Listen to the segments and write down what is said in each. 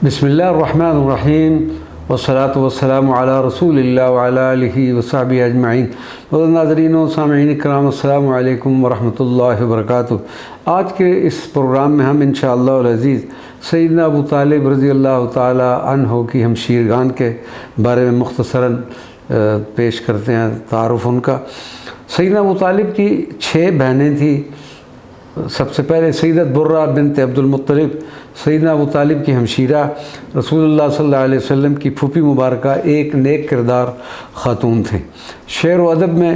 بسم اللہ الرحمن الرحیم والصلاة والسلام علی رسول اللہ وعلی آلہ وصحبہ اجمعین۔ ناظرین و سامعین اکرام، السلام علیکم ورحمۃ اللہ وبرکاتہ۔ آج کے اس پروگرام میں ہم انشاءاللہ العزیز سیدنا ابو طالب رضی اللہ تعالی عنہ کی ہمشیرگان کے بارے میں مختصراً پیش کرتے ہیں تعارف ان کا۔ سیدنا ابو طالب کی 6 بہنیں تھیں۔ سب سے پہلے سیدت برہ بنت عبد المطلب سیدنا ابو طالب کی ہمشیرہ، رسول اللہ صلی اللہ علیہ وسلم کی پھوپھی مبارکہ، ایک نیک کردار خاتون تھیں۔ شعر و ادب میں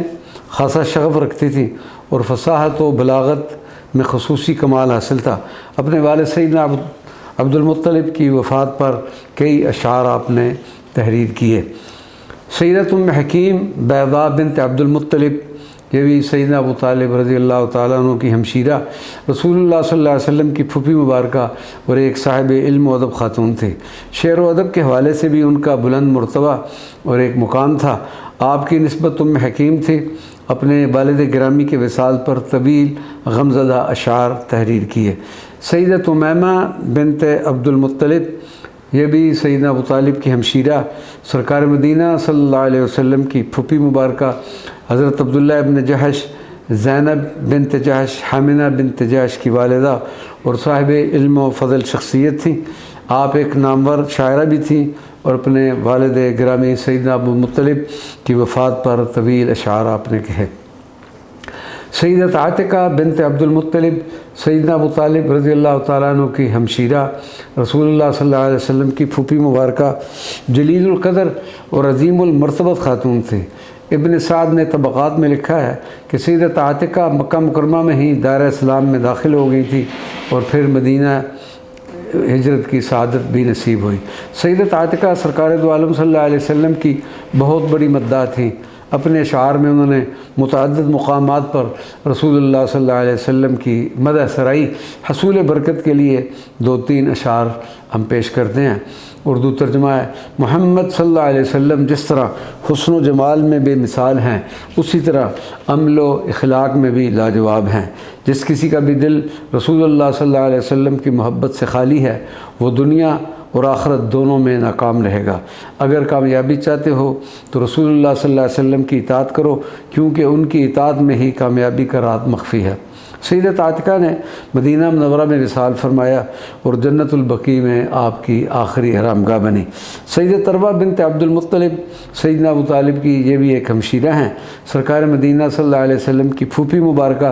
خاصا شغف رکھتی تھیں اور فصاحت و بلاغت میں خصوصی کمال حاصل تھا۔ اپنے والد سیدنا عبد المطلب کی وفات پر کئی اشعار آپ نے تحریر کیے۔ سیدت ام حکیم بیضاء بنت عبد المطلب، یہ بھی سیدنا ابو طالب رضی اللہ تعالیٰ عنہ کی ہمشیرہ، رسول اللہ صلی اللہ علیہ وسلم کی پھوپھی مبارکہ اور ایک صاحب علم و ادب خاتون تھی۔ شعر و ادب کے حوالے سے بھی ان کا بلند مرتبہ اور ایک مقام تھا۔ آپ کی نسبت ام حکیم تھی۔ اپنے والد گرامی کے وصال پر طویل غمزدہ اشعار تحریر کیے۔ سیدت امیمہ بنت عبد المطلب، یہ بھی سیدنا ابو طالب کی ہمشیرہ، سرکار مدینہ صلی اللہ علیہ وسلم کی پھوپھی مبارکہ، حضرت عبداللہ ابن جحش، زینب بنت جحش، حامنہ بنت جحش کی والدہ اور صاحب علم و فضل شخصیت تھیں۔ آپ ایک نامور شاعرہ بھی تھیں اور اپنے والد گرامی سیدنا ابو مطلب کی وفات پر طویل اشعار آپ نے کہے۔ سیدت عاتقہ بنت عبد المطلب، سیدنا ابو طالب رضی اللہ تعالیٰ عنہ کی ہمشیرہ، رسول اللہ صلی اللہ علیہ وسلم کی پھوپھی مبارکہ، جلیل القدر اور عظیم المرتبت خاتون تھے۔ ابن سعد نے طبقات میں لکھا ہے کہ سیدت عاتقہ مکہ مکرمہ میں ہی دائرہ اسلام میں داخل ہو گئی تھی اور پھر مدینہ ہجرت کی سعادت بھی نصیب ہوئی۔ سیدت عاتقہ سرکار دو عالم صلی اللہ علیہ وسلم کی بہت بڑی مداح تھیں۔ اپنے اشعار میں انہوں نے متعدد مقامات پر رسول اللہ صلی اللہ علیہ وسلم کی مدح سرائی۔ حصول برکت کے لیے 2-3 اشعار ہم پیش کرتے ہیں۔ اردو ترجمہ ہے: محمد صلی اللہ علیہ وسلم جس طرح حسن و جمال میں بے مثال ہیں، اسی طرح عمل و اخلاق میں بھی لاجواب ہیں۔ جس کسی کا بھی دل رسول اللہ صلی اللہ علیہ وسلم کی محبت سے خالی ہے، وہ دنیا اور آخرت دونوں میں ناکام رہے گا۔ اگر کامیابی چاہتے ہو تو رسول اللہ صلی اللہ علیہ وسلم کی اطاعت کرو، کیونکہ ان کی اطاعت میں ہی کامیابی کا راز مخفی ہے۔ سیدت عاتقہ نے مدینہ منورہ میں وصال فرمایا اور جنت البقیع میں آپ کی آخری آرامگاہ بنی۔ سیدت عروہ بنت عبد المطلب، سیدنا ابو طالب کی یہ بھی ایک ہمشیرہ ہیں۔ سرکار مدینہ صلی اللہ علیہ وسلم کی پھوپھی مبارکہ،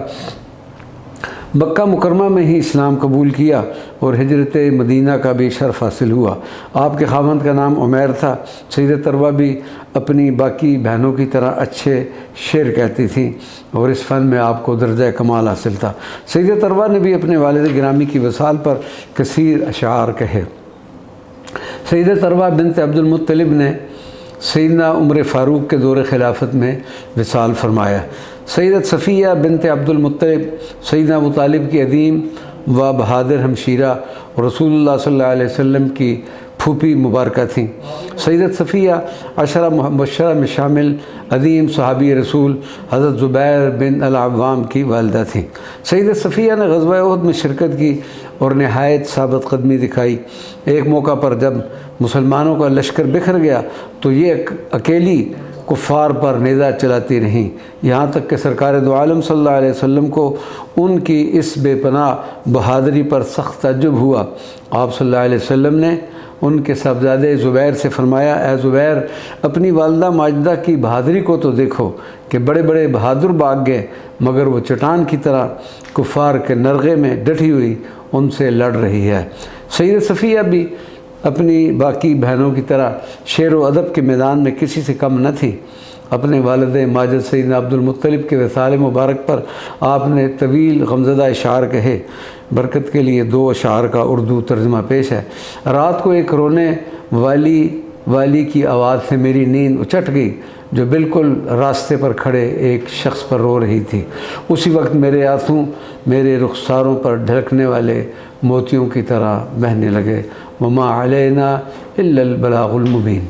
مکہ مکرمہ میں ہی اسلام قبول کیا اور ہجرت مدینہ کا بھی شرف حاصل ہوا۔ آپ کے خاوند کا نام عمیر تھا۔ سیدت عروہ بھی اپنی باقی بہنوں کی طرح اچھے شعر کہتی تھیں اور اس فن میں آپ کو درجہ کمال حاصل تھا۔ سیدت عروہ نے بھی اپنے والد گرامی کی وصال پر کثیر اشعار کہے۔ سیدت عروہ بنت عبد المطلب نے سیدنا عمر فاروق کے دور خلافت میں وصال فرمایا۔ سیدت صفیہ بنت عبد المطلب، سیدنا ابو طالب کی عظیم و بہادر ہمشیرہ اور رسول اللہ صلی اللہ علیہ وسلم کی پھوپھی مبارکہ تھیں۔ سیدت صفیہ عشرہ مبشرہ میں شامل عظیم صحابی رسول حضرت زبیر بن العوام کی والدہ تھیں۔ سیدت صفیہ نے غزوہ احد میں شرکت کی اور نہایت ثابت قدمی دکھائی۔ ایک موقع پر جب مسلمانوں کا لشکر بکھر گیا تو یہ اکیلی کفار پر نیزہ چلاتی رہیں، یہاں تک کہ سرکار دو عالم صلی اللہ علیہ وسلم کو ان کی اس بے پناہ بہادری پر سخت تعجب ہوا۔ آپ صلی اللہ علیہ وسلم نے ان کے صاحبزادے زبیر سے فرمایا: اے زبیر، اپنی والدہ ماجدہ کی بہادری کو تو دیکھو کہ بڑے بڑے بہادر بھاگ گئے، مگر وہ چٹان کی طرح کفار کے نرغے میں ڈٹی ہوئی ان سے لڑ رہی ہے۔ سیدت صفیہ بھی اپنی باقی بہنوں کی طرح شعر و ادب کے میدان میں کسی سے کم نہ تھی۔ اپنے والد ماجد سیدنا عبد المطلب کے وصال مبارک پر آپ نے طویل غمزدہ اشعار کہے۔ برکت کے لیے 2 اشعار کا اردو ترجمہ پیش ہے۔ رات کو ایک رونے والی کی آواز سے میری نیند اچٹ گئی، جو بالکل راستے پر کھڑے ایک شخص پر رو رہی تھی۔ اسی وقت میرے آنسو میرے رخساروں پر ڈھلکنے والے موتیوں کی طرح بہنے لگے۔ وما علینا الا البلاغ المبین۔